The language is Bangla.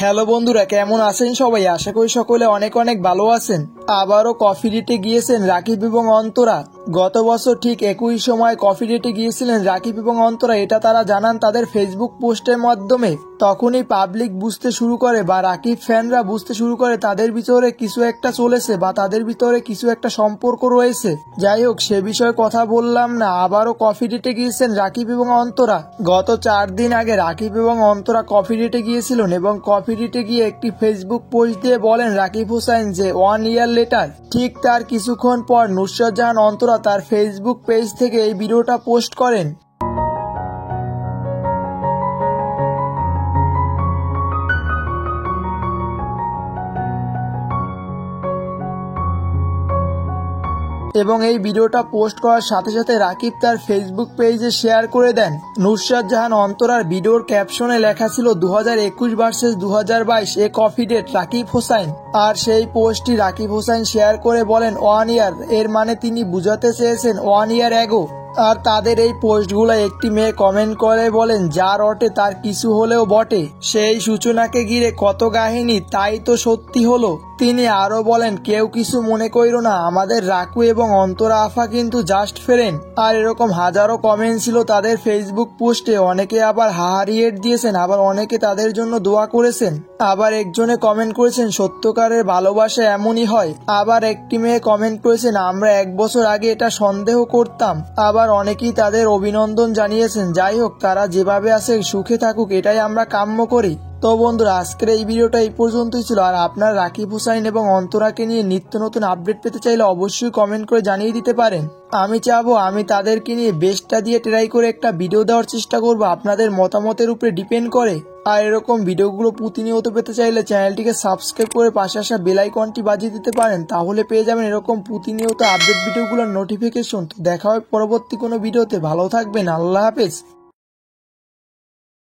হ্যালো বন্ধুরা, কেমন আছেন সবাই? আশা করি সকলে অনেক অনেক ভালো আছেন। আবারও কফি ডেটে গিয়েছেন রাকিব এবং অন্তরা। গত বছর ঠিক একই সময় কফি ডেটে গিয়েছিলেন রাকিব এবং অন্তরা, এটা তারা জানান তাদের ফেসবুক পোস্টের মাধ্যমে। তখনই পাবলিক বুঝতে শুরু করে বা রাকিব ফ্যানরা বুঝতে শুরু করে তাদের ভিতরে কিছু একটা চলেছে বা তাদের ভিতরে কিছু একটা সম্পর্ক রয়েছে। যাই হোক, সে বিষয়ে কথা বললাম না। আবারও কফি ডেটে গিয়েছেন রাকিব এবং অন্তরা। গত 4 দিন আগে রাকিব এবং অন্তরা কফি ডেটে গিয়েছিলেন এবং কফি ডেটে গিয়ে একটি ফেসবুক পোস্ট দিয়ে বলেন রাকিব হোসাইন যে 1 ইয়ার লেটার। ঠিক তার কিছুক্ষণ পর নুসরাত জাহান অন্তরা তার ফেসবুক পেজ থেকে এই ভিডিওটা পোস্ট করেন। এবং এই ভিডিওটা পোস্ট করার সাথে সাথে রাকিব তার ফেসবুক পেজে শেয়ার করে দেন। নুসরাত জাহান অন্তরার ভিডিওর ক্যাপশনে লেখা ছিল 2021 ভার্সেস 2022 এ কফি ডেট রাকিব হোসাইন। আর সেই পোস্টটি রাকিব হোসাইন শেয়ার করে বলেন 1 ইয়ার, এর মানে তিনি বুঝাতে চেয়েছেন 1 ইয়ার অ্যাগো। আর তাদের এই পোস্টগুলো একটি মেয়ে কমেন্ট করে বলেন যা রটে তার কিছু হলেও বটে। সেই সূচনাকে ঘিরে কত কাহিনী, তাই তো সত্যি হলো। তিনি আরো বলেন কেউ কিছু মনে কইরো না, আমাদের রাকু এবং অন্তরা আফা কিন্তু জাস্ট ফ্রেন্ড। আর এরকম হাজারো কমেন্ট ছিল তাদের ফেসবুক পোস্টে। অনেকে আবার হাহারিয়েট দিয়েছেন, আবার অনেকে তাদের জন্য দোয়া করেছেন। আবার একজনে কমেন্ট করেছেন সত্যকারের ভালোবাসা এমনই হয়। আবার একটি মেয়ে কমেন্ট করেছেন আমরা 1 বছর আগে এটা সন্দেহ করতাম। আবার অনেকেই তাদের অভিনন্দন জানিয়েছেন। যাই হোক, তারা যেভাবে আছে সুখে থাকুক, এটাই আমরা কাম্য করি। তো বন্ধুরা, আজকের এই ভিডিওটা এই পর্যন্তই ছিল। আর আপনার রাকিব হোসাইন এবং অন্তরাকে নিয়ে নিত্য নতুন আপডেট পেতে চাইলে অবশ্যই কমেন্ট করে জানিয়ে দিতে পারেন। আমি চাবো আমি তাদেরকে নিয়ে বেস্টটা দিয়ে ট্রাই করে একটা ভিডিও দেওয়ার চেষ্টা করব। আপনাদের মতামতের উপরে ডিপেন্ড করে। আর এরকম ভিডিওগুলো প্রতিনিয়ত পেতে চাইলে চ্যানেলটিকে সাবস্ক্রাইব করে পাশে আসা বেল আইকনটি বাজিয়ে দিতে পারেন, তাহলে পেয়ে যাবেন এরকম প্রতিনিয়ত আপডেট ভিডিওগুলোর নোটিফিকেশন। তো দেখা হবে পরবর্তী কোনো ভিডিওতে। ভালো থাকবেন, আল্লাহ হাফেজ।